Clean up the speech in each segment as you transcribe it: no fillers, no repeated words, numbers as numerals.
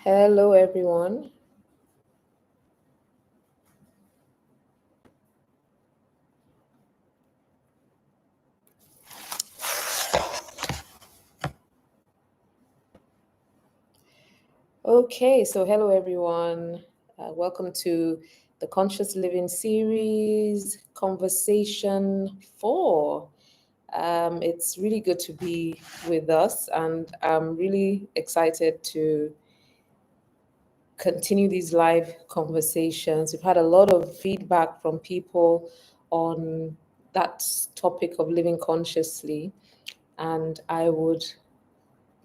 Hello, everyone. Okay, so hello, everyone. Welcome to the Conscious Living Series, Conversation 4. It's really good to be with us, and I'm really excited to continue these live conversations. We've had a lot of feedback from people on that topic of living consciously, and I would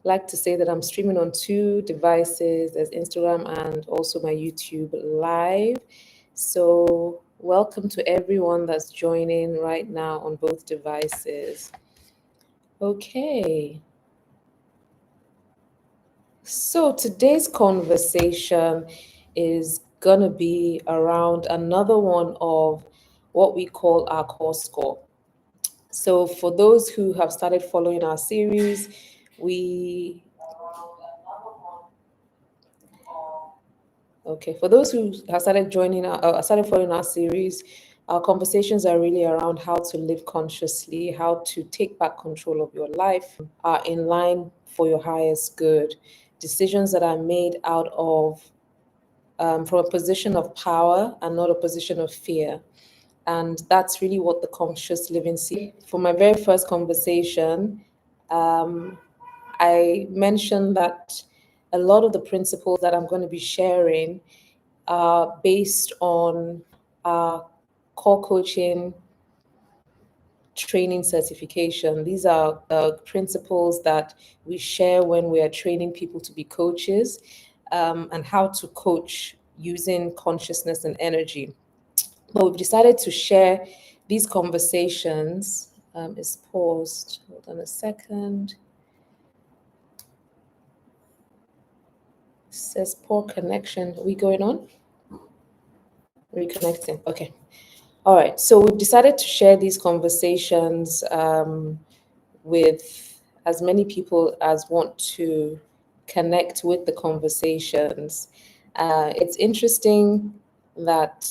like to say that I'm streaming on two devices. There's Instagram and also my YouTube live. So welcome to everyone that's joining right now on both devices. Okay. So today's conversation is gonna be around another one of what we call our core score. So for those who have started following our series, we Okay, for those who have started following our series, our conversations are really around how to live consciously, how to take back control of your life, are in line for your highest good. Decisions that are made out of from a position of power and not a position of fear. And that's really what the conscious living see. For my very first conversation, um, I mentioned that a lot of the principles that I'm going to be sharing are based on our core coaching training certification. These are principles that we share when we are training people to be coaches, and how to coach using consciousness and energy. But we've decided to share these conversations. Is paused. Hold on a second. It says poor connection. Are we going on? Reconnecting. Okay. All right. So we've decided to share these conversations with as many people as want to connect with the conversations. It's interesting that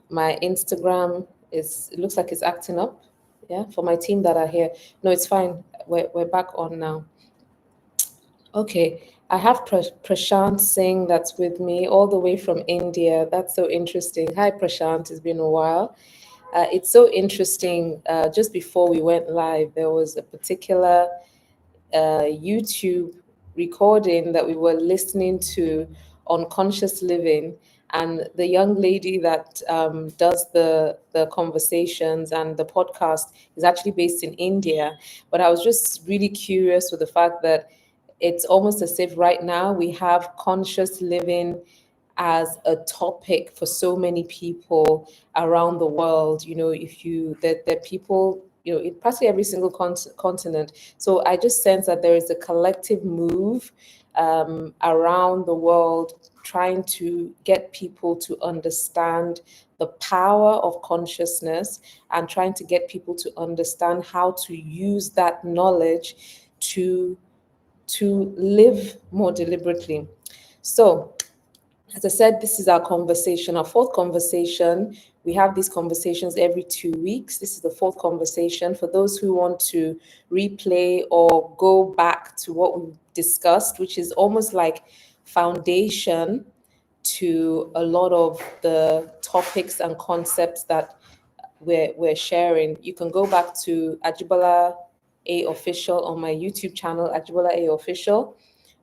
my Instagram it looks like it's acting up. Yeah, for my team that are here. No, it's fine. We're back on now. Okay, I have Prashant Singh that's with me all the way from India. That's so interesting. Hi, Prashant. It's been a while. It's so interesting. Just before we went live, there was a particular YouTube recording that we were listening to on conscious living, and the young lady that does the conversations and the podcast is actually based in India. But I was just really curious with the fact that it's almost as if right now we have conscious living as a topic for so many people around the world. You know, if you that people, you know, in practically every single continent. So I just sense that there is a collective move around the world trying to get people to understand the power of consciousness, and trying to get people to understand how to use that knowledge to live more deliberately. So, as I said, this is our conversation, our fourth conversation. We have these conversations every 2 weeks. This is the fourth conversation. For those who want to replay or go back to what we discussed, which is almost like foundation to a lot of the topics and concepts that we're sharing, you can go back to Ajibola A Official on my YouTube channel, Ajibola A Official.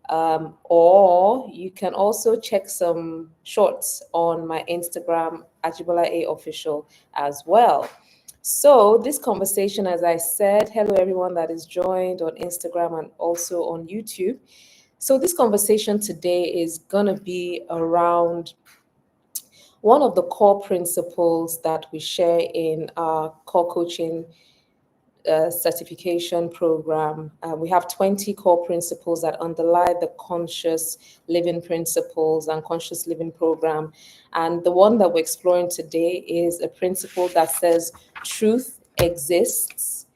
Or you can also check some shorts on my Instagram, Ajibola A Official, as well. So, this conversation, as I said, hello everyone that is joined on Instagram and also on YouTube. So, this conversation today is going to be around one of the core principles that we share in our core coaching certification program. We have 20 core principles that underlie the conscious living principles and conscious living program. And the one that we're exploring today is a principle that says truth exists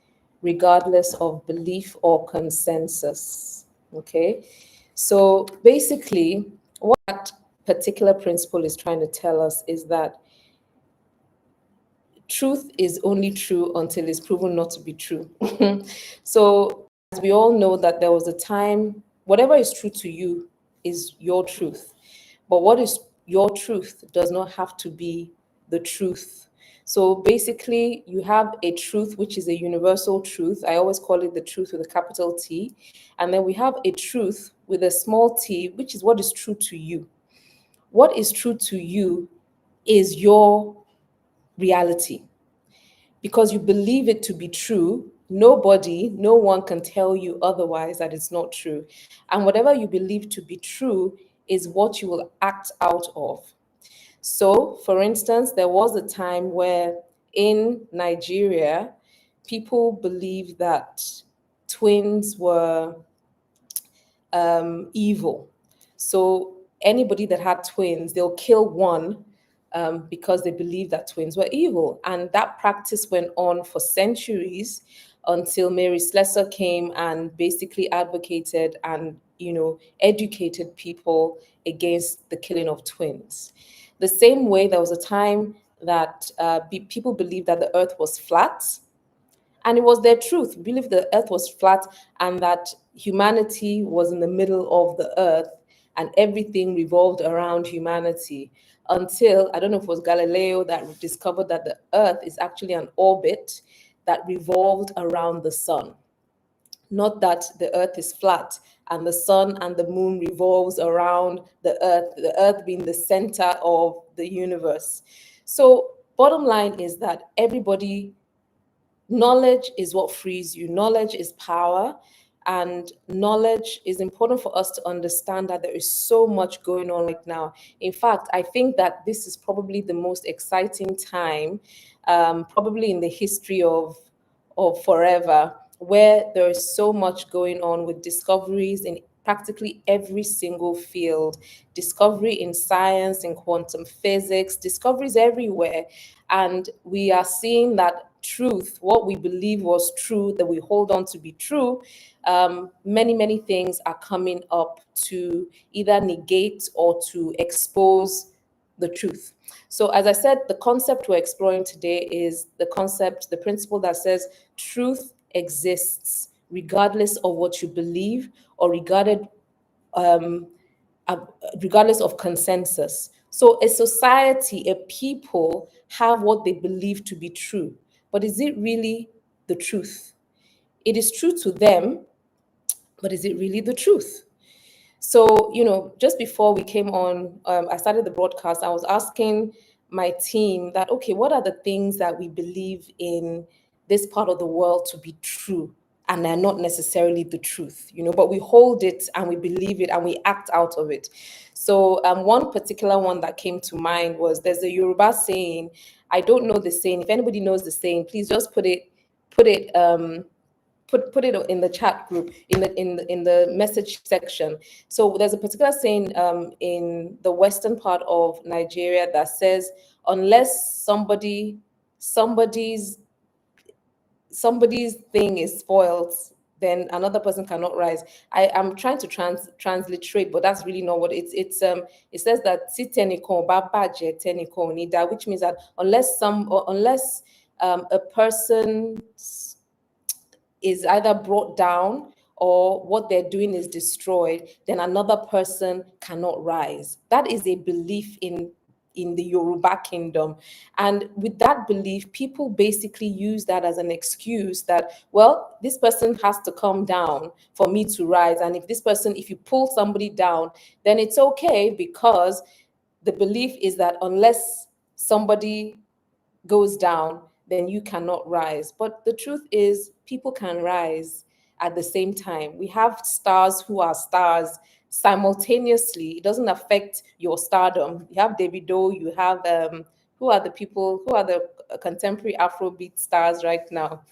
regardless of belief or consensus. Okay. So basically, what that particular principle is trying to tell us is that truth is only true until it's proven not to be true. So, as we all know, that there was a time, whatever is true to you is your truth. But what is your truth does not have to be the truth. So basically, you have a truth which is a universal truth. I always call it the truth with a capital T. And then we have a truth with a small t, which is what is true to you. What is true to you is your reality. Because you believe it to be true, no one can tell you otherwise that it's not true. And whatever you believe to be true is what you will act out of. So, for instance, there was a time where in Nigeria, people believed that twins were evil. So anybody that had twins, they'll kill one because they believe that twins were evil. And that practice went on for centuries until Mary Slessor came and basically advocated and, educated people against the killing of twins. The same way, there was a time that people believed that the earth was flat, and it was their truth. We believed the earth was flat and that humanity was in the middle of the earth and everything revolved around humanity, until, I don't know if it was Galileo that discovered that the earth is actually an orbit that revolved around the sun. Not that the earth is flat and the sun and the moon revolves around the earth being the center of the universe. So bottom line is that everybody, knowledge is what frees you. Knowledge is power. And knowledge is important for us to understand that there is so much going on right now. In fact, I think that this is probably the most exciting time, probably in the history of forever, where there is so much going on with discoveries in practically every single field. Discovery in science, in quantum physics, discoveries everywhere. And we are seeing that truth, what we believe was true, that we hold on to be true, many things are coming up to either negate or to expose the truth. So, as I said, the concept we're exploring today is the principle that says truth exists regardless of what you believe or um, uh, regardless of consensus. So, a society, a people have what they believe to be true, but is it really the truth? It is true to them, but is it really the truth? So, just before we came on, I started the broadcast, I was asking my team that, okay, what are the things that we believe in this part of the world to be true? And they're not necessarily the truth, but we hold it and we believe it and we act out of it. So, one particular one that came to mind was, there's a Yoruba saying, I don't know the saying. If anybody knows the saying, please just put it put it in the chat group, in the message section. So there's a particular saying in the western part of Nigeria that says, unless somebody's somebody's thing is spoiled, then another person cannot rise. I am trying to transliterate, but that's really not what it says that "Si tẹnìkan ò bá bàjẹ́, tẹnìkan ò ní dá," which means that unless a person is either brought down or what they're doing is destroyed, then another person cannot rise. That is a belief in the Yoruba kingdom. And with that belief, people basically use that as an excuse that, well, this person has to come down for me to rise. And if you pull somebody down, then it's okay, because the belief is that unless somebody goes down, then you cannot rise. But the truth is, people can rise at the same time. We have stars who are stars simultaneously. It doesn't affect your stardom. You have Davido, you have who are the contemporary Afrobeat stars right now?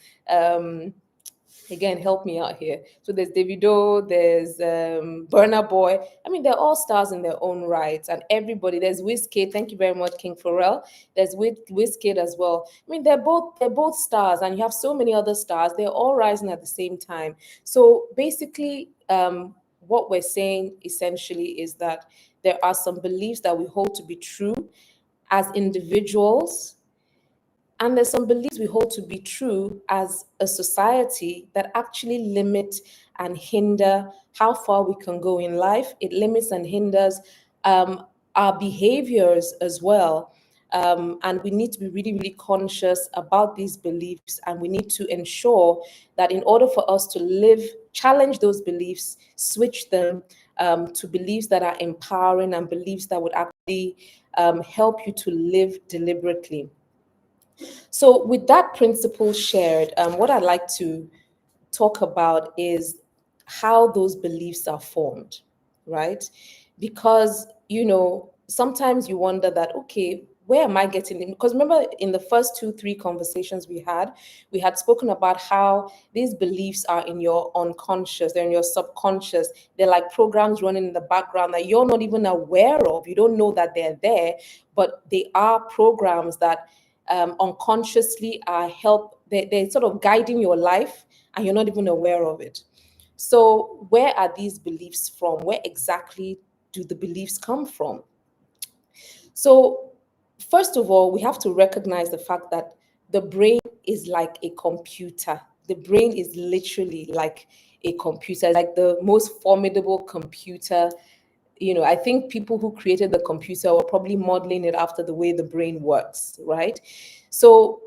Again, help me out here. So there's Davido, there's Burna Boy. I mean, they're all stars in their own right, and everybody. There's Wizkid. Thank you very much, King Pharrell. There's Wizkid as well. I mean, they're both stars, and you have so many other stars. They're all rising at the same time. So basically, what we're saying essentially is that there are some beliefs that we hold to be true as individuals, and there's some beliefs we hold to be true as a society that actually limit and hinder how far we can go in life. It limits and hinders our behaviors as well. And we need to be really, really conscious about these beliefs. And we need to ensure that in order for us to live, challenge those beliefs, switch them to beliefs that are empowering and beliefs that would actually help you to live deliberately. So, with that principle shared, what I'd like to talk about is how those beliefs are formed, right? Because, sometimes you wonder that, okay, where am I getting them? Because remember, in the first two, three conversations we had spoken about how these beliefs are in your unconscious, they're in your subconscious. They're like programs running in the background that you're not even aware of. You don't know that they're there, but they are programs that unconsciously they're sort of guiding your life and you're not even aware of it. So, where are these beliefs from? Where exactly do the beliefs come from? So, first of all, we have to recognize the fact that the brain is like a computer. The brain is literally like a computer, like the most formidable computer. I think people who created the computer were probably modeling it after the way the brain works, right? So,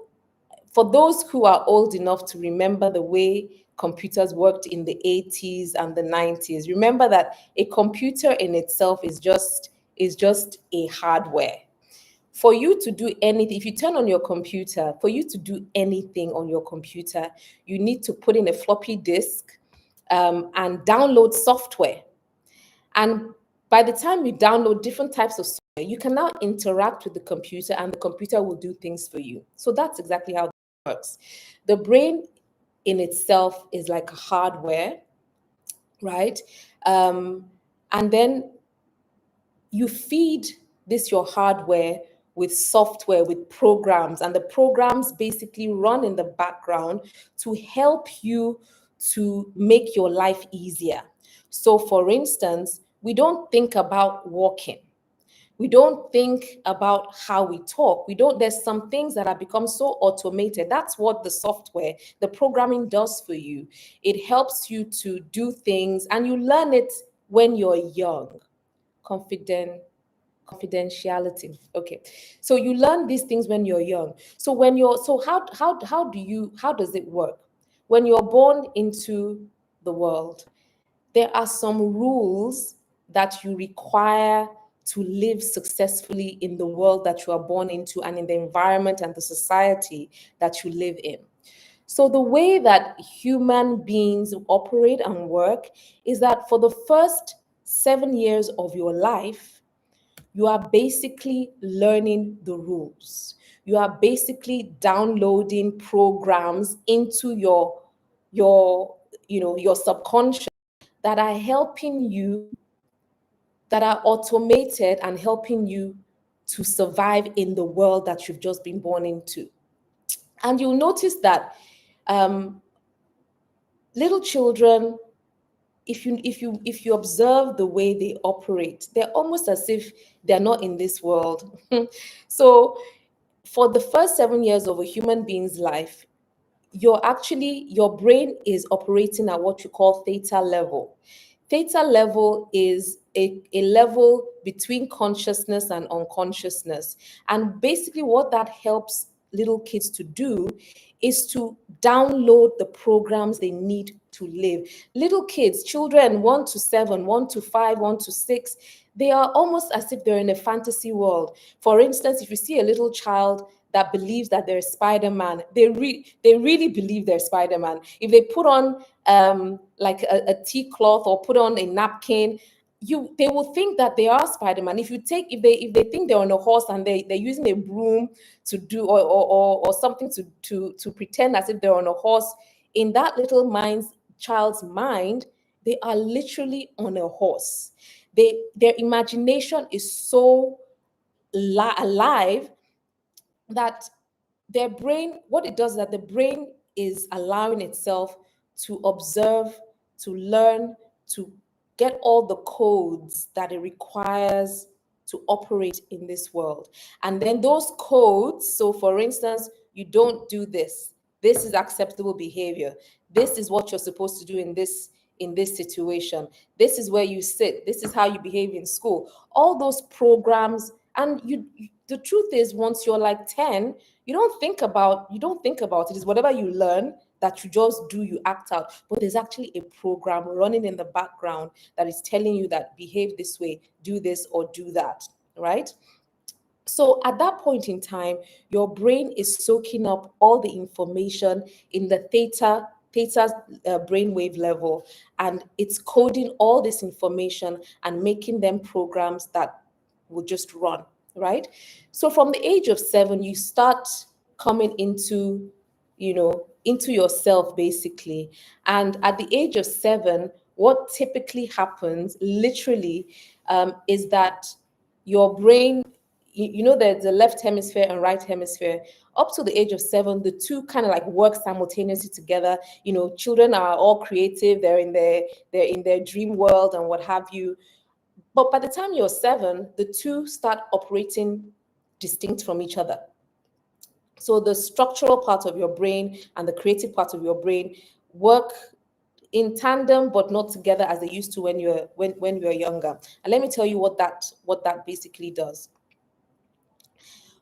for those who are old enough to remember the way computers worked in the 80s and the 90s, remember that a computer in itself is just a hardware. For you to do anything, if you turn on your computer, for you to do anything on your computer, you need to put in a floppy disk and download software. And by the time you download different types of software, you can now interact with the computer and the computer will do things for you. So that's exactly how it works. The brain in itself is like a hardware, right? Um, and then you feed this your hardware with software, with programs, and the programs basically run in the background to help you to make your life easier. So, for instance, we don't think about walking. We don't think about how we talk. We don't, there's some things that have become so automated. That's what the software, the programming does for you. It helps you to do things and you learn it when you're young. Confident confidentiality. Okay. So you learn these things when you're young. So how does it work? When you're born into the world, there are some rules that you require to live successfully in the world that you are born into and in the environment and the society that you live in. So, the way that human beings operate and work is that for the first 7 years of your life, you are basically learning the rules. You are basically downloading programs into your subconscious that are helping you, that are automated and helping you to survive in the world that you've just been born into. And you'll notice that um, little children, if you observe the way they operate, they're almost as if they're not in this world. So for the first 7 years of a human being's life, your brain is operating at what you call theta level. Theta level is a level between consciousness and unconsciousness. And basically, what that helps little kids to do is to download the programs they need to live. Little kids, children 1 to 7, 1 to 5, 1 to 6, they are almost as if they're in a fantasy world. For instance, if you see a little child that believes that they're Spider-Man, they really believe they're Spider-Man. If they put on like a tea cloth or put on a napkin, they will think that they are Spider-Man. If they think they're on a horse and they're using a broom to do or something to pretend as if they're on a horse, in that little child's mind, they are literally on a horse. Their imagination is so alive that their brain, what it does is that the brain is allowing itself to observe, to learn, to get all the codes that it requires to operate in this world. And then those codes, so for instance, you don't do this. This is acceptable behavior. This is what you're supposed to do in this situation. This is where you sit. This is how you behave in school. All those programs, and the truth is, once you're like 10, you don't think about it. It's whatever you learn that you just do, you act out. But there's actually a program running in the background that is telling you that behave this way, do this or do that, right? So at that point in time, your brain is soaking up all the information in the theta brainwave level, and it's coding all this information and making them programs that will just run, right? So from the age of 7, you start coming into yourself basically. And at the age of 7, what typically happens literally is that your brain, there's the left hemisphere and right hemisphere. Up to the age of 7, the two kind of like work simultaneously together. Children are all creative, they're in their dream world and what have you. But by the time you're 7, the two start operating distinct from each other. So the structural part of your brain and the creative part of your brain work in tandem but not together as they used to when you're younger. And let me tell you what that basically does.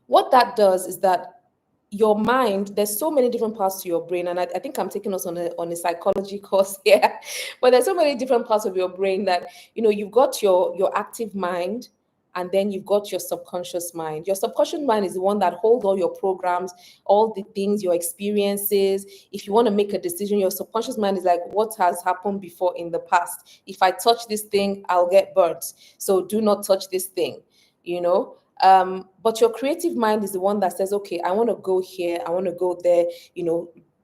What that does is that your mind, there's so many different parts to your brain, and I think I'm taking us on a psychology course here, but there's so many different parts of your brain that you've got your active mind, and then you've got your subconscious mind. Your subconscious mind is the one that holds all your programs, all the things, your experiences. If you want to make a decision, your subconscious mind is like, what has happened before in the past? If I touch this thing, I'll get burnt, so do not touch this thing, you know but your creative mind is the one that says, okay, I want to go here, I want to go there,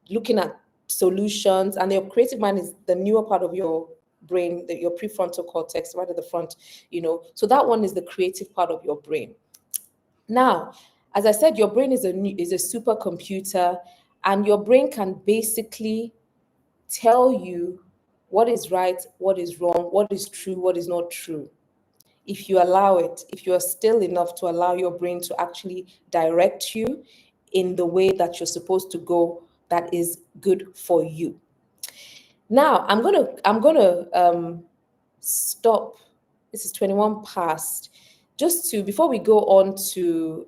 looking at solutions. And your creative mind is the newer part of your brain, your prefrontal cortex, right at the front. So that one is the creative part of your brain. Now, as I said, your brain is a supercomputer, and your brain can basically tell you what is right, what is wrong, what is true, what is not true, if you allow it, if you are still enough to allow your brain to actually direct you in the way that you're supposed to go, that is good for you. Now, I'm gonna stop. This is 21 past. Just to before we go on to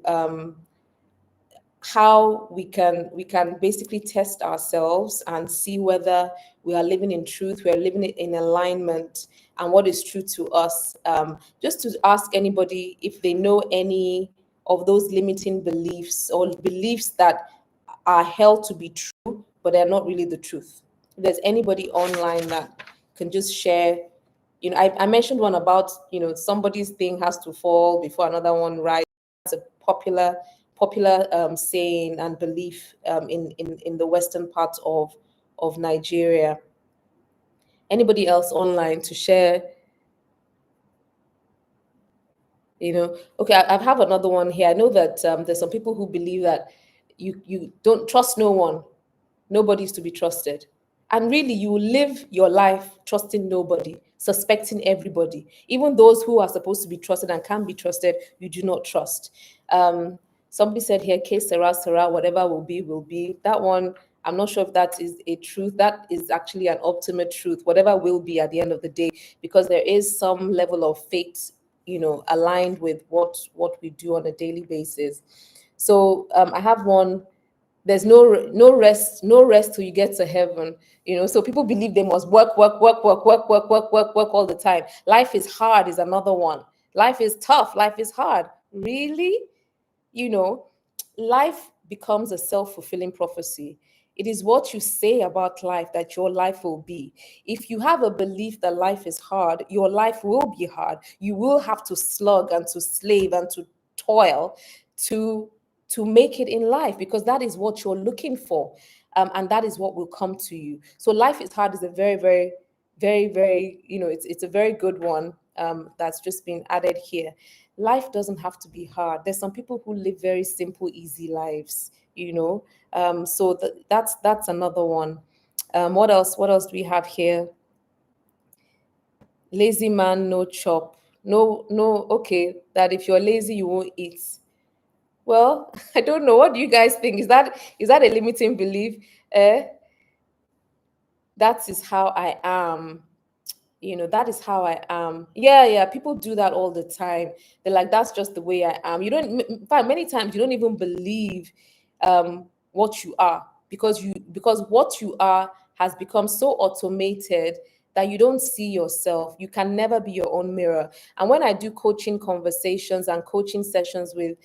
how we can basically test ourselves and see whether we are living in truth, we are living in alignment, and what is true to us. Just to ask anybody if they know any of those limiting beliefs or beliefs that are held to be true, but they're not really the truth. If there's anybody online that can just share, I mentioned one about, somebody's thing has to fall before another one rises. It's a popular saying and belief in the western part of Nigeria. Anybody else online to share? Okay, I have another one here. I know that there's some people who believe that you don't trust no one. Nobody's to be trusted. And really, you live your life trusting nobody, suspecting everybody. Even those who are supposed to be trusted and can be trusted, you do not trust. Somebody said here, "K Sarah, Sarah, whatever will be, will be." That one, I'm not sure if that is a truth. That is actually an ultimate truth. Whatever will be at the end of the day, because there is some level of fate, aligned with what we do on a daily basis. So I have one. There's no rest till you get to heaven. So people believe they must work all the time. Life is hard is another one. Life is tough, life is hard. Really? you know Life becomes a self-fulfilling prophecy. It is what you say about life that your life will be. If you have a belief that life is hard, your life will be hard. You will have to slug and to slave and to toil to make it in life, because that is what you're looking for, and that is what will come to you. So life is hard is a very, very, very, very, it's a very good one, that's just been added here. Life doesn't have to be hard. There's some people who live very simple, easy lives, so that's another one. What else do we have here? Lazy man, no chop. No, no, okay, that if you're lazy, you won't eat. Well, I don't know. What do you guys think? Is that a limiting belief? That is how I am. That is how I am. Yeah, yeah, people do that all the time. They're like, that's just the way I am. You don't, in fact, many times you don't even believe what you are, because what you are has become so automated that you don't see yourself. You can never be your own mirror. And when I do coaching conversations and coaching sessions with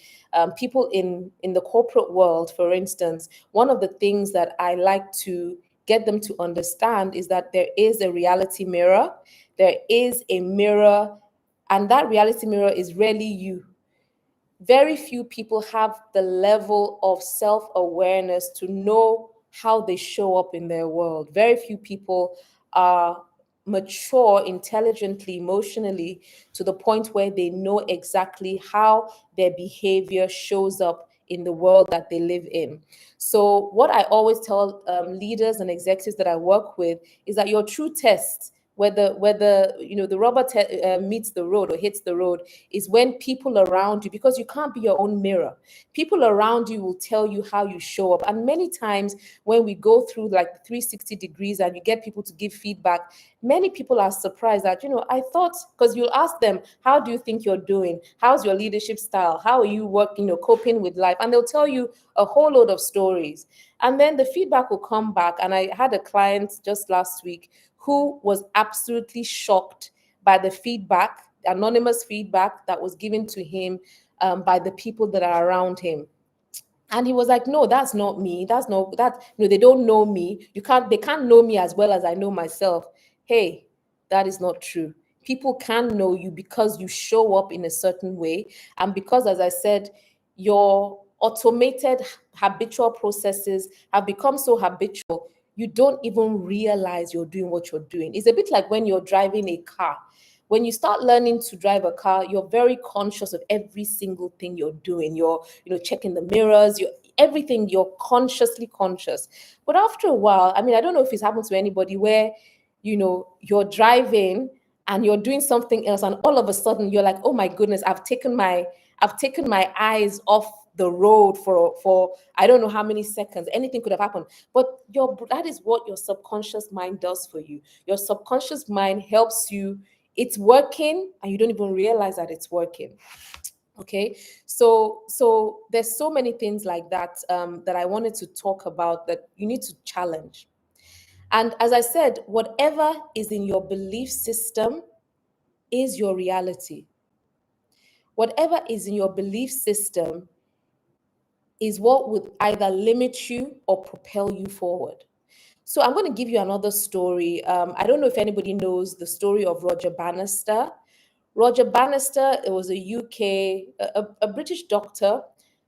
people in the corporate world, for instance, one of the things that I like to get them to understand is that there is a reality mirror. There is a mirror, and that reality mirror is really you. Very few people have the level of self awareness to know how they show up in their world. Very few people are mature intelligently, emotionally, to the point where they know exactly how their behavior shows up in the world that they live in. So, what I always tell leaders and executives that I work with is that your true test, whether the rubber meets the road or hits the road, is when people around you, because you can't be your own mirror, people around you will tell you how you show up. And many times when we go through like 360 degrees and you get people to give feedback, many people are surprised that, I thought, because you'll ask them, how do you think you're doing, how's your leadership style, how are you working, coping with life, and they'll tell you a whole load of stories. And then the feedback will come back. And I had a client just last week who was absolutely shocked by the feedback, anonymous feedback that was given to him by the people that are around him. And he was like, no, that's not me. That's not that. They don't know me. They can't know me as well as I know myself. Hey, that is not true. People can know you because you show up in a certain way. And because, as I said, your automated habitual processes have become so habitual, you don't even realize you're doing what you're doing. It's a bit like when you're driving a car. When you start learning to drive a car, you're very conscious of every single thing you're doing. You're, checking the mirrors, you're everything, you're consciously conscious. But after a while, I mean, I don't know if it's happened to anybody where, you're driving and you're doing something else, and all of a sudden you're like, oh my goodness, I've taken my eyes off the road for I don't know how many seconds. Anything could have happened. But that is what your subconscious mind does for you. Your subconscious mind helps you. It's working and you don't even realize that it's working. Okay, so there's so many things like that that I wanted to talk about that you need to challenge. And as I said, whatever is in your belief system is your reality. Whatever is in your belief system is what would either limit you or propel you forward. So I'm going to give you another story. I don't know if anybody knows the story of Roger Bannister. Roger Bannister, it was a UK, a British doctor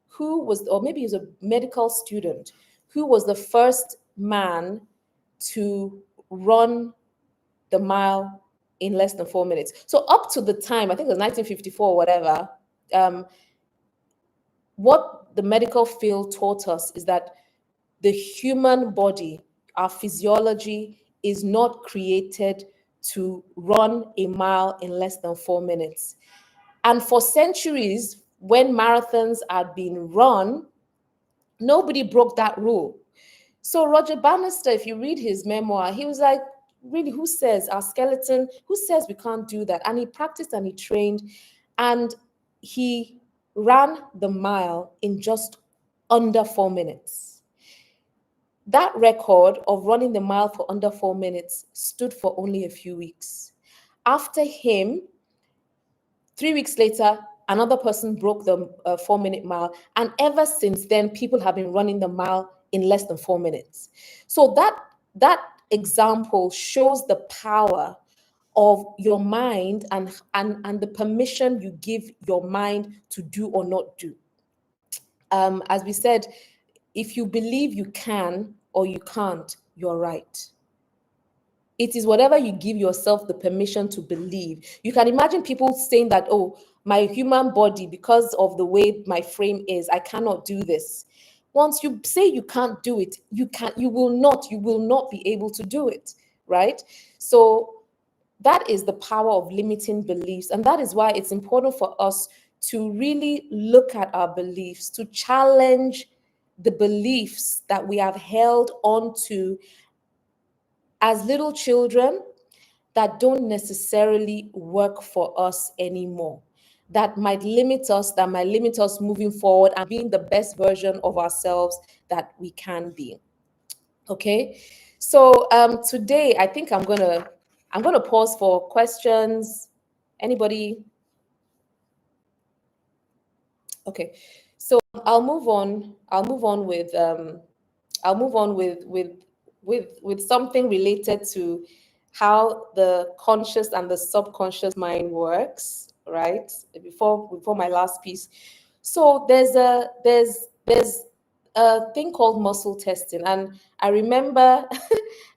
who was, or maybe he was a medical student, who was the first man to run the mile in less than 4 minutes. So up to the time, I think it was 1954 or whatever, what the medical field taught us is that the human body, our physiology, is not created to run a mile in less than 4 minutes. And for centuries, when marathons had been run, nobody broke that rule. So Roger Bannister, if you read his memoir, he was like, really, who says our skeleton, who says we can't do that? And he practiced and he trained, and he ran the mile in just under 4 minutes. That record of running the mile for under 4 minutes stood for only a few weeks. After him, 3 weeks later, another person broke the 4 minute mile. And ever since then, people have been running the mile in less than 4 minutes. So that example shows the power of your mind and the permission you give your mind to do or not do. As we said, if you believe you can or you can't, you're right. It is whatever you give yourself the permission to believe. You can imagine people saying that, oh, my human body, because of the way my frame is, I cannot do this. Once you say you can't do it, you will not be able to do it, right? So That is the power of limiting beliefs. And that is why it's important for us to really look at our beliefs, to challenge the beliefs that we have held onto as little children that don't necessarily work for us anymore, that might limit us, moving forward and being the best version of ourselves that we can be. Okay. So today I think I'm gonna pause for questions. Anybody? Okay. So I'll move on with something related to how the conscious and the subconscious mind works, right? Before my last piece. So there's a thing called muscle testing, and I remember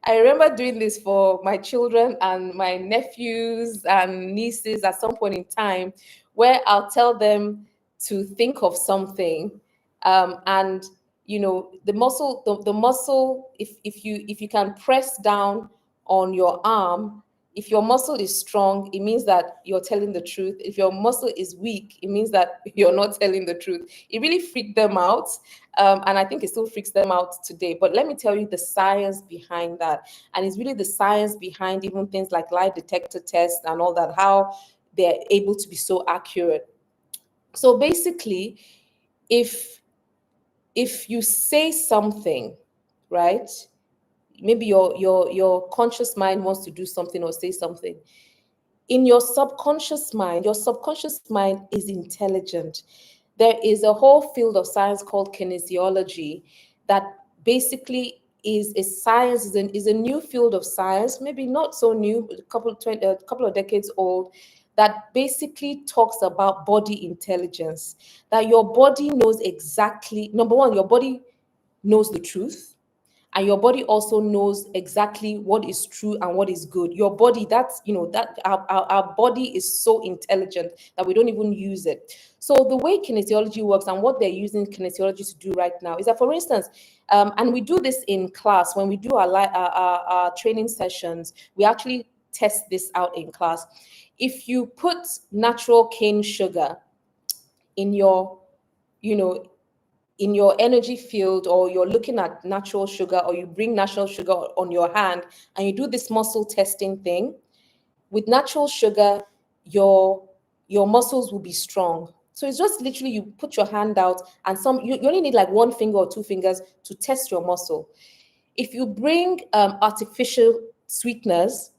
I remember doing this for my children and my nephews and nieces at some point in time, where I'll tell them to think of something, and the muscle, if you can press down on your arm, if your muscle is strong, it means that you're telling the truth. If your muscle is weak, it means that you're not telling the truth. It really freaked them out, and I think it still freaks them out today. But let me tell you the science behind that, and it's really the science behind even things like lie detector tests and all that, how they're able to be so accurate. So basically, if if you say something, right? Maybe your conscious mind wants to do something or say something. In your subconscious mind is intelligent. There is a whole field of science called kinesiology that basically is a science, is a new field of science, maybe not so new, a couple of decades old, that basically talks about body intelligence. That your body knows exactly, number one, your body knows the truth, and your body also knows exactly what is true and what is good. Your body, that's, that our body is so intelligent that we don't even use it. So the way kinesiology works and what they're using kinesiology to do right now is that, for instance, and we do this in class when we do our training sessions, we actually test this out in class. If you put natural cane sugar in your, you know in your energy field, or you're looking at natural sugar, or you bring natural sugar on your hand and you do this muscle testing thing with natural sugar, your muscles will be strong. So it's just literally, you put your hand out, and you only need like one finger or two fingers to test your muscle. If you bring artificial sweeteners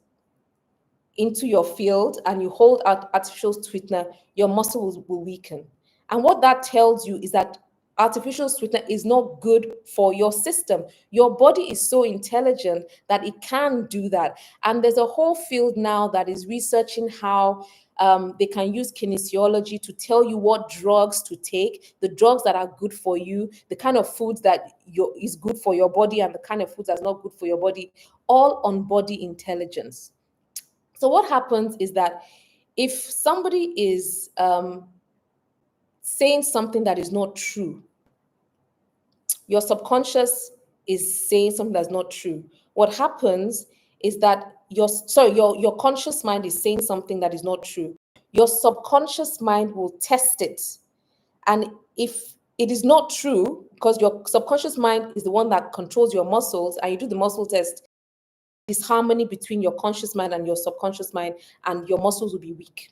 into your field and you hold out artificial sweetener, your muscle will weaken. And what that tells you is that artificial sweetener is not good for your system. Your body is so intelligent that it can do that. And there's a whole field now that is researching how they can use kinesiology to tell you what drugs to take, the drugs that are good for you, the kind of foods that is good for your body, and the kind of foods that's not good for your body, all on body intelligence. So what happens is that if somebody is saying something that is not true, your subconscious is saying something that's not true. What happens is that your conscious mind is saying something that is not true. Your subconscious mind will test it. And if it is not true, because your subconscious mind is the one that controls your muscles, and you do the muscle test, disharmony between your conscious mind and your subconscious mind, and your muscles will be weak.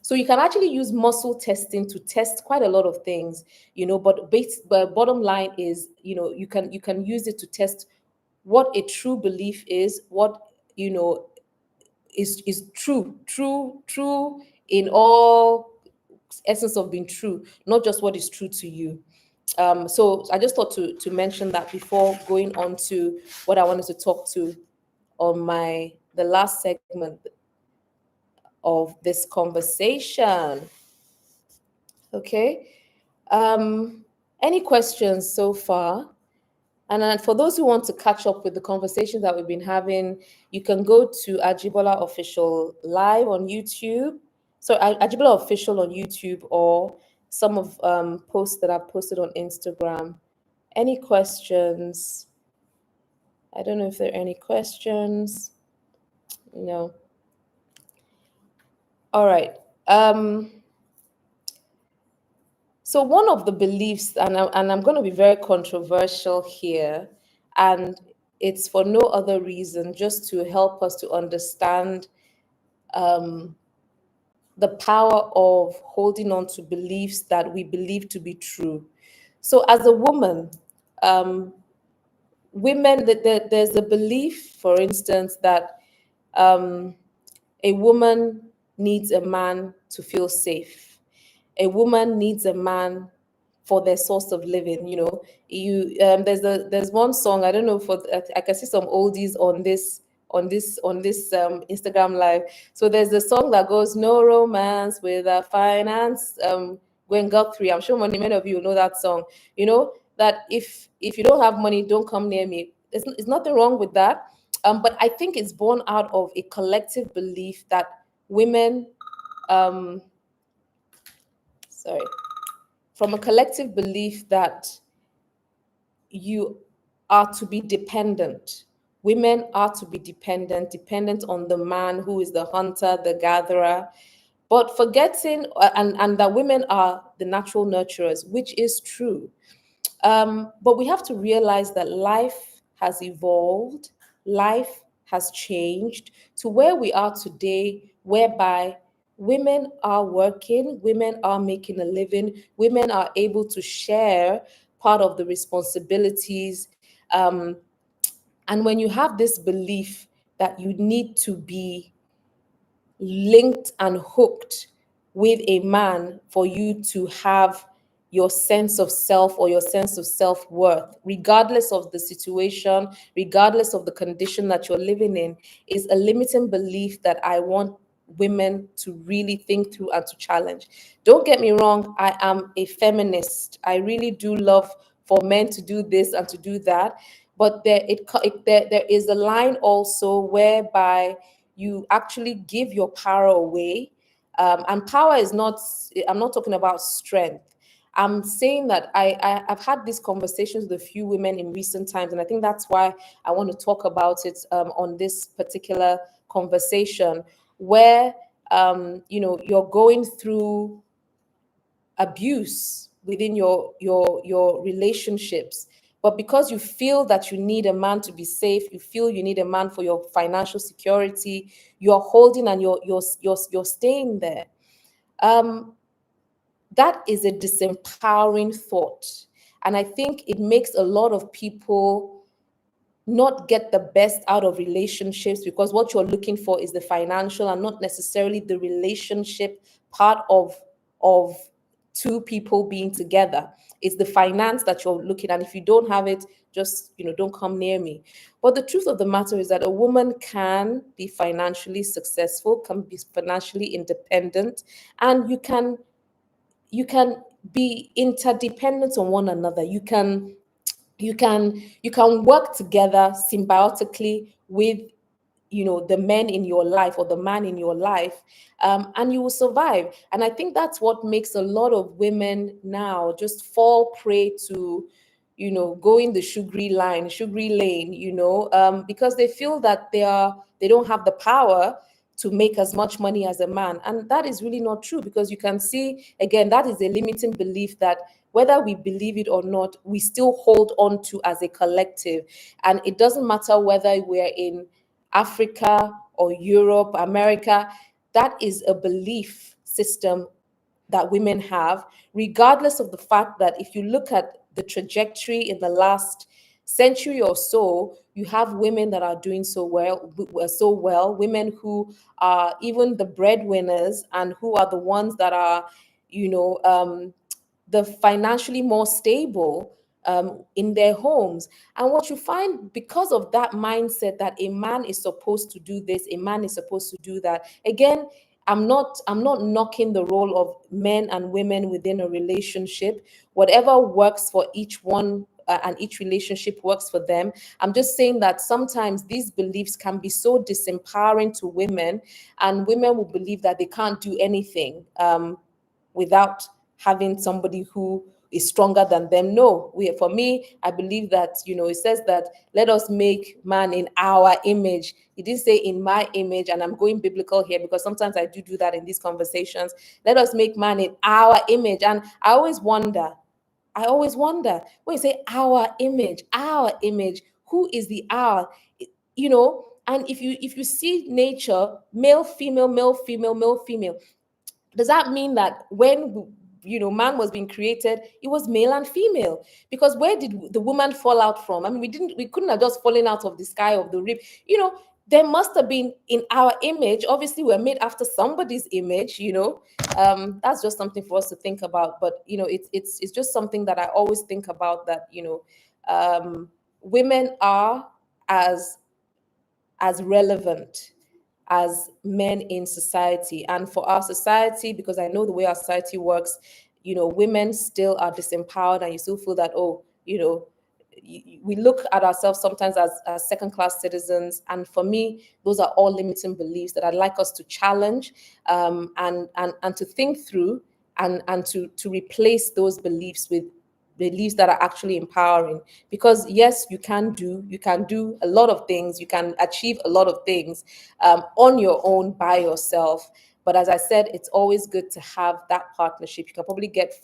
So you can actually use muscle testing to test quite a lot of things, but bottom line is, you can use it to test what a true belief is, what is true in all essence of being true, not just what is true to you. So I just thought to mention that before going on to what I wanted to talk to on the last segment of this conversation. Okay. Any questions so far? And then for those who want to catch up with the conversations that we've been having, you can go to Ajibola Official Live on YouTube. So Ajibola Official on YouTube, or some of posts that I've posted on Instagram. Any questions? I don't know if there are any questions. No. All right. So one of the beliefs, and I'm going to be very controversial here, and it's for no other reason, just to help us to understand um, the power of holding on to beliefs that we believe to be true. So as a woman, um, women, there's a belief, for instance, that um, a woman needs a man to feel safe. A woman needs a man for their source of living. There's one song, I don't know, for I can see some oldies on this Instagram live. So there's a song that goes, no romance without finance. Gwen Guthrie, I'm sure many of you know that song. That if you don't have money, don't come near me. There's nothing wrong with that. But I think it's born out of a collective belief that women, um, sorry, from a collective belief that you are to be dependent. Women are to be dependent on the man who is the hunter, the gatherer, but forgetting, and that women are the natural nurturers, which is true. But we have to realize that life has evolved, life has changed to where we are today, whereby women are working, women are making a living, women are able to share part of the responsibilities. And when you have this belief that you need to be linked and hooked with a man for you to have your sense of self or your sense of self-worth, regardless of the situation, regardless of the condition that you're living in, is a limiting belief that I want women to really think through and to challenge. Don't get me wrong, I am a feminist. I really do love for men to do this and to do that. But there is a line also whereby you actually give your power away. And power is not, I'm not talking about strength. I'm saying that I've had these conversations with a few women in recent times, and I think that's why I want to talk about it on this particular conversation, where you're going through abuse within your relationships, but because you feel that you need a man to be safe, you feel you need a man for your financial security, you're holding and you're staying there. um that is a disempowering thought, and I think it makes a lot of people not get the best out of relationships, because what you're looking for is the financial and not necessarily the relationship part of two people being together. It's the finance that you're looking at. If you don't have it, just don't come near me. But the truth of the matter is that a woman can be financially successful, can be financially independent, and you can be interdependent on one another. You can work together symbiotically with the men in your life or the man in your life, and you will survive. And I think that's what makes a lot of women now just fall prey to going the sugary lane, because they feel that they don't have the power to make as much money as a man. And that is really not true, because you can see, again, that is a limiting belief that whether we believe it or not, we still hold on to as a collective. And it doesn't matter whether we're in Africa or Europe, America, that is a belief system that women have, regardless of the fact that if you look at the trajectory in the last century or so, you have women that are doing so well, women who are even the breadwinners and who are the ones that are, the financially more stable in their homes. And what you find, because of that mindset that a man is supposed to do this, a man is supposed to do that. Again, I'm not knocking the role of men and women within a relationship. Whatever works for each one, and each relationship works for them. I'm just saying that sometimes these beliefs can be so disempowering to women, and women will believe that they can't do anything without having somebody is stronger than them. No, for me, I believe that, it says that let us make man in our image. It didn't say in my image, and I'm going biblical here because sometimes I do that in these conversations. Let us make man in our image. And I always wonder when you say our image, who is the our? And if you see nature, male, female, male, female, male, female, does that mean that when man was being created, it was male and female? Because where did the woman fall out from? I mean, we couldn't have just fallen out of the sky of the rib. There must have been in our image. Obviously, we're made after somebody's image. That's just something for us to think about. But it's just something that I always think about, that women are as relevant as men in society. And for our society, because I know the way our society works, women still are disempowered, and you still feel that, we look at ourselves sometimes as second class citizens. And for me, those are all limiting beliefs that I'd like us to challenge, and to think through, and to replace those beliefs with beliefs that are actually empowering. Because yes, you can do a lot of things, you can achieve a lot of things on your own, by yourself. But as I said, it's always good to have that partnership. You can probably get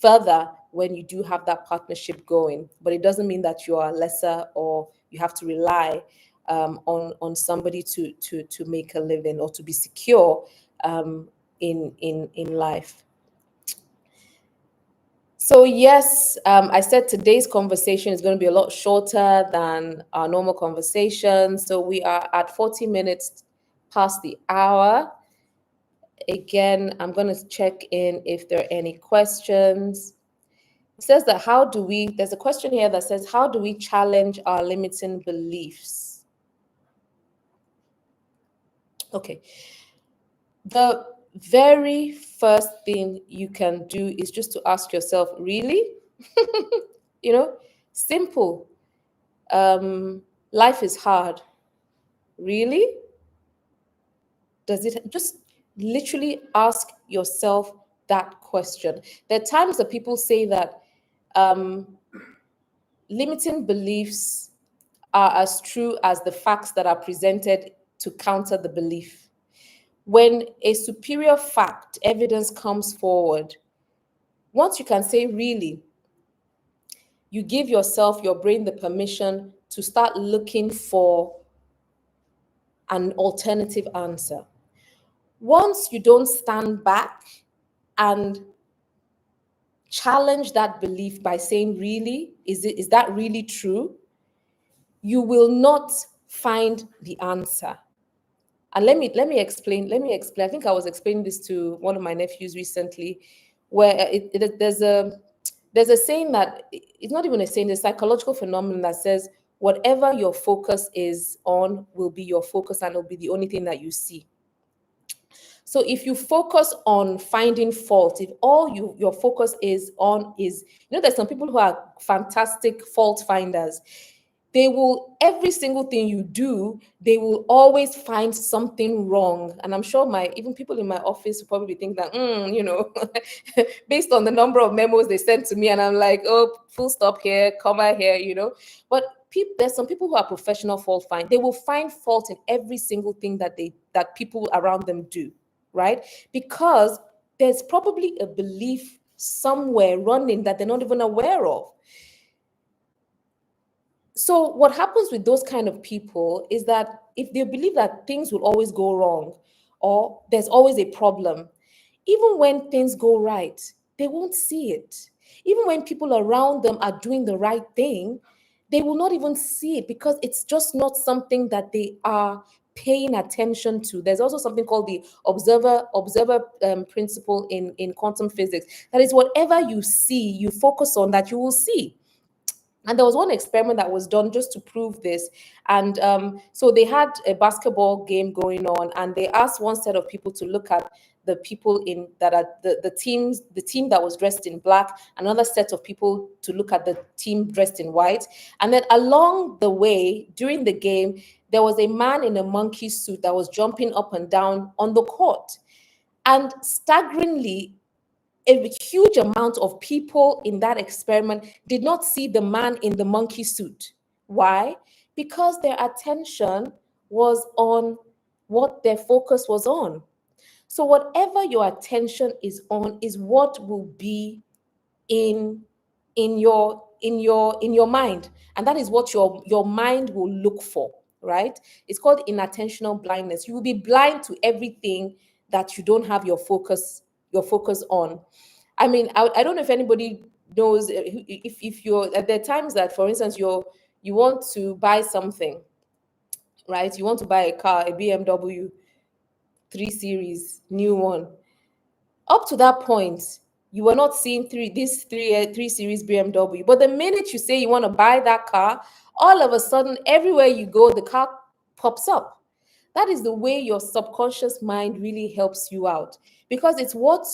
further when you do have that partnership going, but it doesn't mean that you are lesser, or you have to rely on somebody to make a living, or to be secure in life. So yes, I said today's conversation is going to be a lot shorter than our normal conversation. So we are at 40 minutes past the hour. Again, I'm going to check in if there are any questions. It says that there's a question here that says, how do we challenge our limiting beliefs? Okay. The very first thing you can do is just to ask yourself, really? Simple. Life is hard. Really? Does it just literally ask yourself that question? There are times that people say that limiting beliefs are as true as the facts that are presented to counter the belief. When a superior fact, evidence comes forward, once you can say, really, you give your brain the permission to start looking for an alternative answer. Once you don't stand back and challenge that belief by saying, really, is that really true? You will not find the answer. And let me explain. I think I was explaining this to one of my nephews recently, where there's a saying that it's not even a saying, a psychological phenomenon that says whatever your focus is on will be your focus, and it'll be the only thing that you see. So if you focus on finding fault, if all your focus is on is, there's some people who are fantastic fault finders. They will, every single thing you do, they will always find something wrong. And I'm sure even people in my office will probably think that, based on the number of memos they sent to me, and I'm like, oh, full stop here, comma here. But there's some people who are professional fault find. They will find fault in every single thing that people around them do, right? Because there's probably a belief somewhere running that they're not even aware of. So what happens with those kind of people is that if they believe that things will always go wrong, or there's always a problem, even when things go right, they won't see it. Even when people around them are doing the right thing, they will not even see it, because it's just not something that they are paying attention to. There's also something called the observer principle in quantum physics. That is, whatever you see, you focus on, that you will see. And there was one experiment that was done just to prove this. And so they had a basketball game going on, and they asked one set of people to look at the people that are the team that was dressed in black, another set of people to look at the team dressed in white. And then along the way, during the game, there was a man in a monkey suit that was jumping up and down on the court. And staggeringly, a huge amount of people in that experiment did not see the man in the monkey suit. Why? Because their attention was on what their focus was on. So whatever your attention is on is what will be in in your mind, and that is what your mind will look for, right? It's called inattentional blindness. You will be blind to everything that you don't have your focus on. I mean, I don't know if anybody knows, if you're at the times that, for instance, you want to buy something, right? You want to buy a car, a BMW 3 Series, new one. Up to that point, you were not seeing three series BMW. But the minute you say you want to buy that car, all of a sudden, everywhere you go, the car pops up. That is the way your subconscious mind really helps you out, because it's what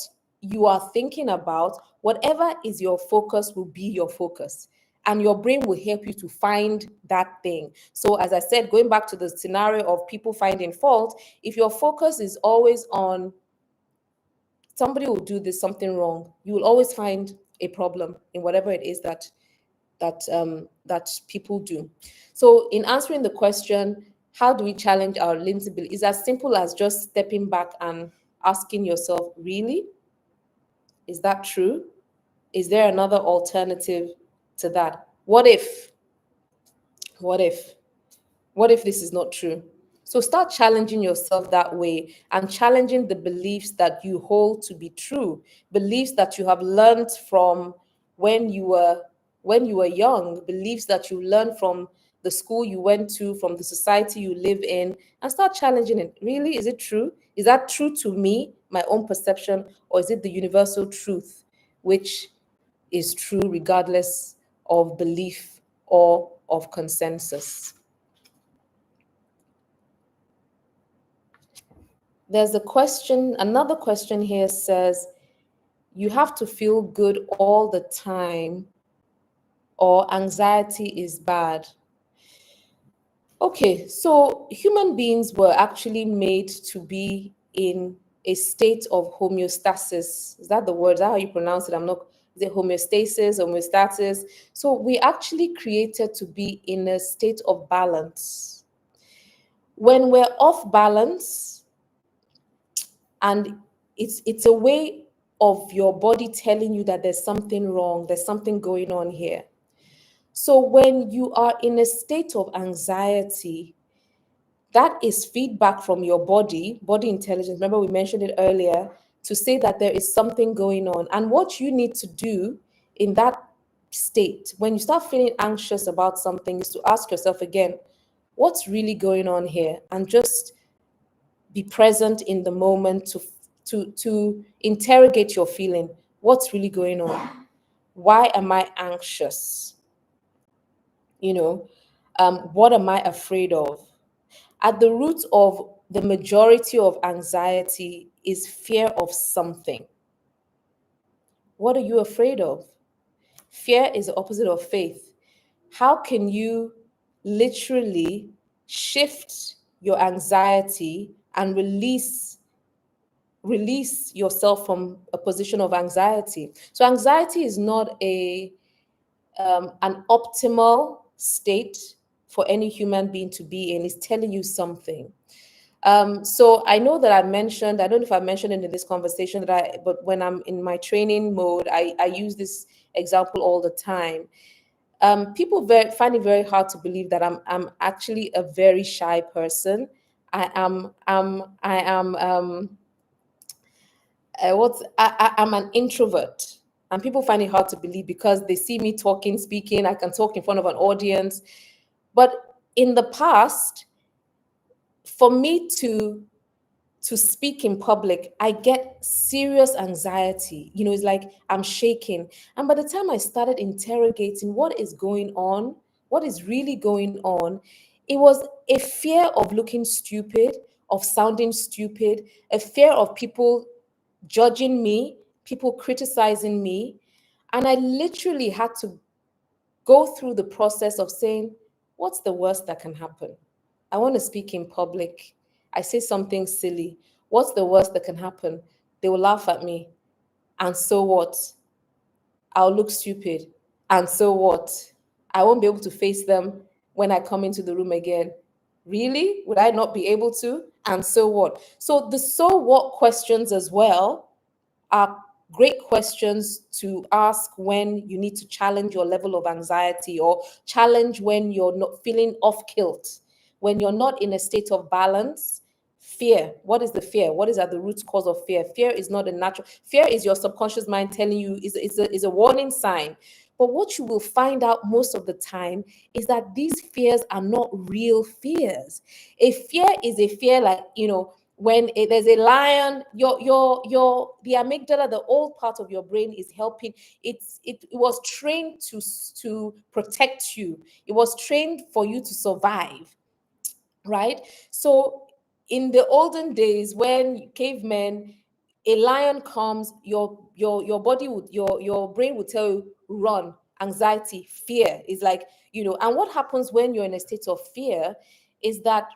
you are thinking about. Whatever is your focus will be your focus, and your brain will help you to find that thing. So, as I said, going back to the scenario of people finding fault, if your focus is always on somebody will do this something wrong, you will always find a problem in whatever it is that people do. So, in answering the question, how do we challenge our limiting belief, is as simple as just stepping back and asking yourself, really, is that true? Is there another alternative to that? What if what if this is not true? So start challenging yourself that way, and challenging the beliefs that you hold to be true, beliefs that you have learned from when you were young, beliefs that you learned from the school you went to, from the society you live in, and start challenging it. Really, is it true? Is that true to me, my own perception, or is it the universal truth, which is true regardless of belief or of consensus? There's another question here says, you have to feel good all the time or anxiety is bad. Okay, so human beings were actually made to be in a state of homeostasis. Is that the word? Is that how you pronounce it? I'm not, is it homeostasis, homeostasis? So we actually created to be in a state of balance. When we're off balance, and it's a way of your body telling you that there's something wrong, there's something going on here. So when you are in a state of anxiety, that is feedback from your body intelligence. Remember, we mentioned it earlier, to say that there is something going on. And what you need to do in that state, when you start feeling anxious about something, is to ask yourself again, what's really going on here? And just be present in the moment to interrogate your feeling. What's really going on? Why am I anxious? You know, what am I afraid of? At the root of the majority of anxiety is fear of something. What are you afraid of? Fear is the opposite of faith. How can you literally shift your anxiety and release yourself from a position of anxiety? So anxiety is not an optimal state for any human being to be in. It's telling you something. So I know that I don't know if I mentioned it in this conversation, but when I'm in my training mode, I use this example all the time. People find it very hard to believe that I'm actually a very shy person. I'm an introvert, and people find it hard to believe because they see me talking, speaking. I can talk in front of an audience, but in the past, for me to speak in public, I get serious anxiety. It's like I'm shaking. And by the time I started interrogating what is going on, what is really going on, it was a fear of looking stupid, of sounding stupid, a fear of people judging me, people criticizing me. And I literally had to go through the process of saying, what's the worst that can happen? I want to speak in public. I say something silly. What's the worst that can happen? They will laugh at me. And so what? I'll look stupid. And so what? I won't be able to face them when I come into the room again. Really? Would I not be able to? And so what? So the so what questions as well are great questions to ask when you need to challenge your level of anxiety, or challenge when you're not feeling off kilt, when you're not in a state of balance. Fear. What is the fear? What is at the root cause of fear? Fear is not a natural. Fear is your subconscious mind telling you, is a warning sign. But what you will find out most of the time is that these fears are not real fears. A fear is a fear, like, when there's a lion, your the amygdala, the old part of your brain, is helping. It was trained to protect you. It was trained for you to survive, right? So in the olden days, when cavemen, a lion comes, your body would your brain would tell you run. Anxiety, fear is like, and what happens when you're in a state of fear is that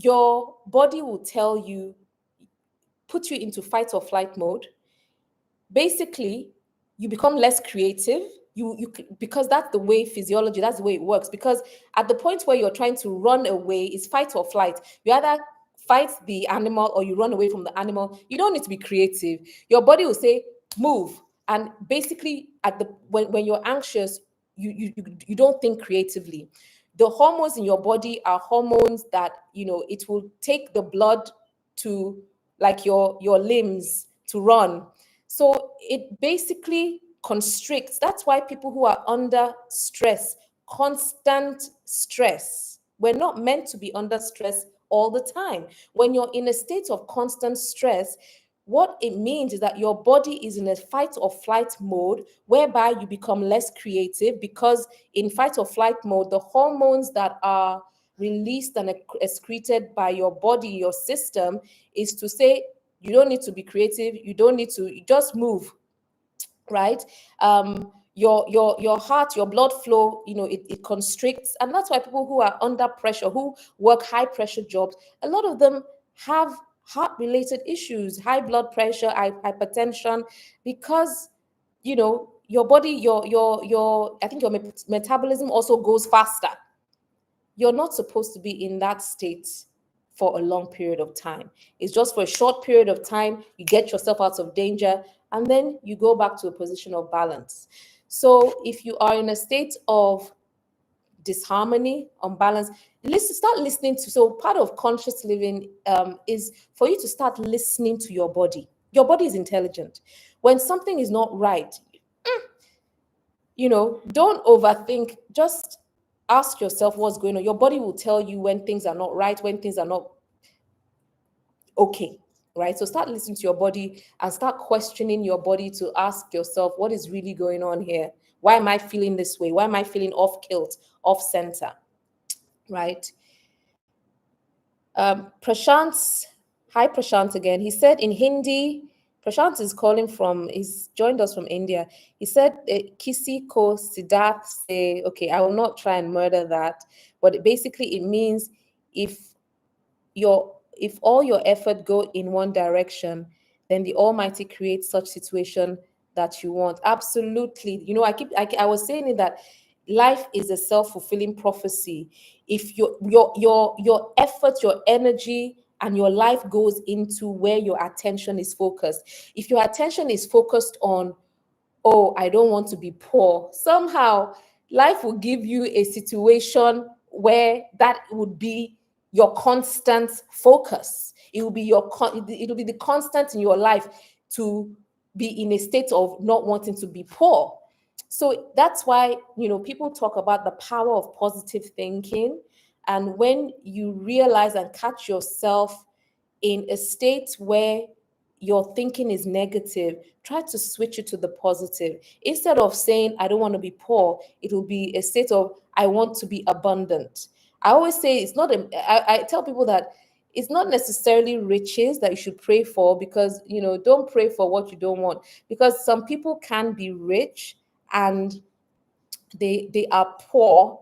your body will tell you, put you into fight or flight mode. Basically, you become less creative. Because that's the way physiology, that's the way it works. Because at the point where you're trying to run away, is fight or flight. You either fight the animal or you run away from the animal. You don't need to be creative. Your body will say move. And basically, when you're anxious, you don't think creatively. The hormones in your body are hormones that, it will take the blood to, like, your limbs to run. So it basically constricts. That's why people who are under stress, constant stress, we're not meant to be under stress all the time. When you're in a state of constant stress, what it means is that your body is in a fight or flight mode, whereby you become less creative, because in fight or flight mode, the hormones that are released and excreted by your body, your system, is to say, you don't need to be creative, you don't need to, you just move, right? Your heart, your blood flow, it constricts. And that's why people who are under pressure, who work high pressure jobs, a lot of them have heart related issues, high blood pressure, hypertension, because your body, your I think your metabolism also goes faster. You're not supposed to be in that state for a long period of time. It's just for a short period of time. You get yourself out of danger, and then you go back to a position of balance. So if you are in a state of disharmony, unbalance, start listening to. So part of conscious living is for you to start listening to your body. Your body is intelligent. When something is not right, don't overthink. Just ask yourself what's going on. Your body will tell you when things are not right, when things are not okay, right? So start listening to your body and start questioning your body to ask yourself, what is really going on here? Why am I feeling this way? Why am I feeling off kilt, off center, right? Prashant, hi Prashant again. He said in Hindi, Prashant is calling from, he's joined us from India. He said, Kisi ko Siddharth say, okay, I will not try and murder that, but basically it means if if all your effort go in one direction, then the Almighty creates such situation that you want. Absolutely. I was saying it, that life is a self-fulfilling prophecy. If your effort, your energy, and your life goes into where your attention is focused. If your attention is focused on, oh, I don't want to be poor, somehow life will give you a situation where that would be your constant focus. It will be it will be the constant in your life to be in a state of not wanting to be poor. So that's why, people talk about the power of positive thinking. And when you realize and catch yourself in a state where your thinking is negative, try to switch it to the positive. Instead of saying, I don't want to be poor, it will be a state of, I want to be abundant. I always say it's not, I tell people that it's not necessarily riches that you should pray for, because, don't pray for what you don't want. Because some people can be rich and they are poor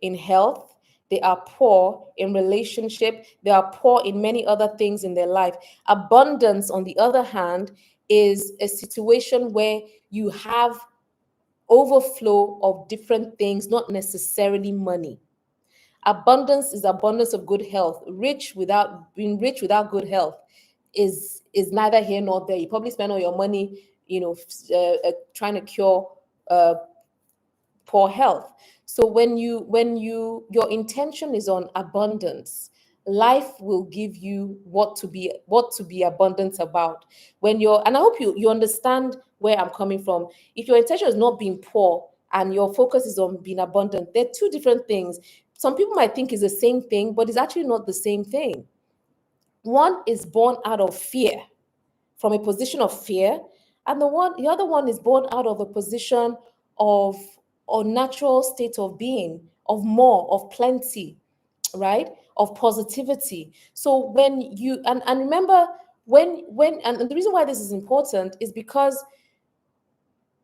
in health, they are poor in relationship, they are poor in many other things in their life. Abundance, on the other hand, is a situation where you have overflow of different things, not necessarily money. Abundance is abundance of good health. Being rich without good health is neither here nor there. You probably spend all your money, trying to cure uh, poor health. So when your intention is on abundance, life will give you what to be abundant about. And I hope you understand where I'm coming from. If your intention is not being poor and your focus is on being abundant, they're two different things. Some people might think it's the same thing, but it's actually not the same thing. One is born out of fear, from a position of fear, and the other one is born out of a position of a natural state of being, of more, of plenty, right? Of positivity. So when you and remember, when and the reason why this is important is because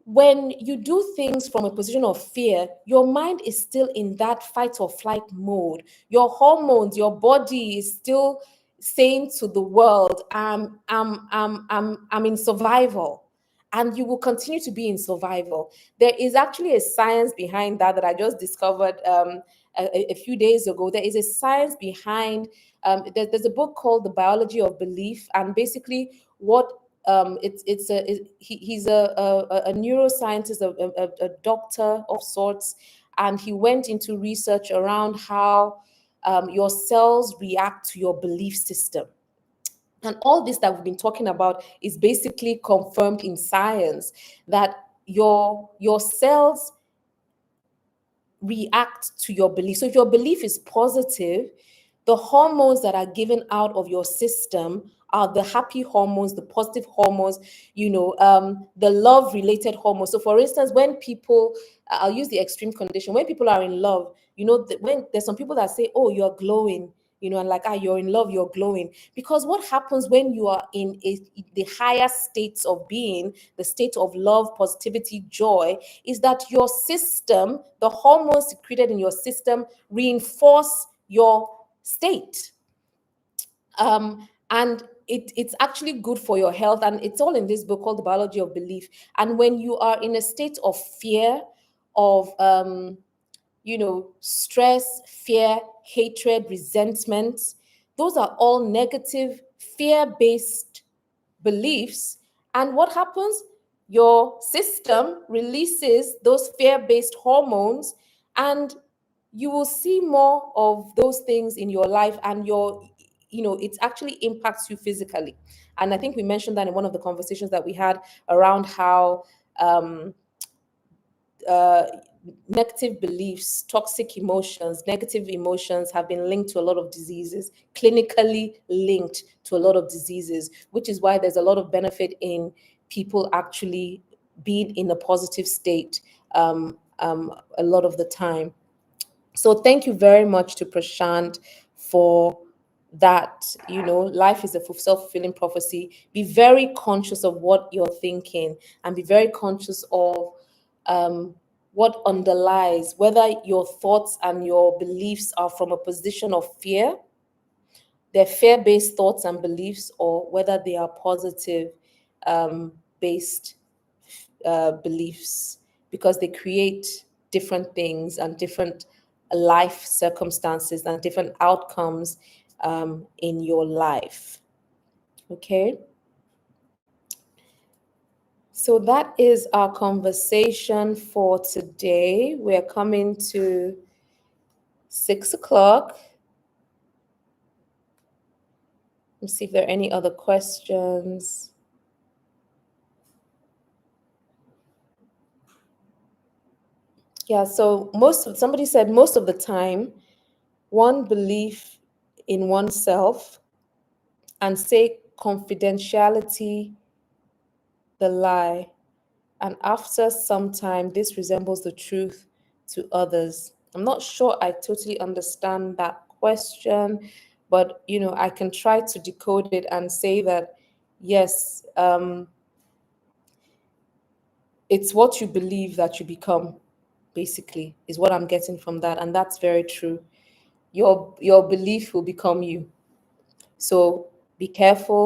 when you do things from a position of fear, your mind is still in that fight or flight mode. Your hormones, your body is still saying to the world, I'm in survival. And you will continue to be in survival. There is actually a science behind that I just discovered a few days ago. There is a science behind, there's a book called The Biology of Belief. And basically, what he's a neuroscientist, a doctor of sorts, and he went into research around how your cells react to your belief system. And all this that we've been talking about is basically confirmed in science, that your cells react to your belief. So if your belief is positive, the hormones that are given out of your system are the happy hormones, the positive hormones, the love related hormones. So for instance, when people, I'll use the extreme condition, when people are in love, when there's some people that say, oh, you're glowing, and like, you're in love, you're glowing. Because what happens when you are in the higher states of being, the state of love, positivity, joy, is that your system, the hormones secreted in your system, reinforce your state. And it's actually good for your health. And it's all in this book called The Biology of Belief. And when you are in a state of fear, of stress, fear, hatred, resentment, those are all negative fear-based beliefs. And what happens? Your system releases those fear-based hormones, and you will see more of those things in your life, and it actually impacts you physically. And I think we mentioned that in one of the conversations that we had around how uh, negative beliefs, toxic emotions, negative emotions have been linked to a lot of diseases, clinically linked to a lot of diseases, which is why there's a lot of benefit in people actually being in a positive state a lot of the time. So thank you very much to Prashant for that. Life is a self-fulfilling prophecy. Be very conscious of what you're thinking, and be very conscious of what underlies, whether your thoughts and your beliefs are from a position of fear, they're fear-based thoughts and beliefs, or whether they are positive based beliefs, because they create different things and different life circumstances and different outcomes in your life. Okay. So that is our conversation for today. We're coming to 6:00. Let's see if there are any other questions. Yeah, so somebody said most of the time, one belief in oneself and say confidentiality, the lie. And after some time, this resembles the truth to others. I'm not sure I totally understand that question, but I can try to decode it and say that yes, it's what you believe that you become, basically, is what I'm getting from that. And that's very true. Your belief will become you. So be careful.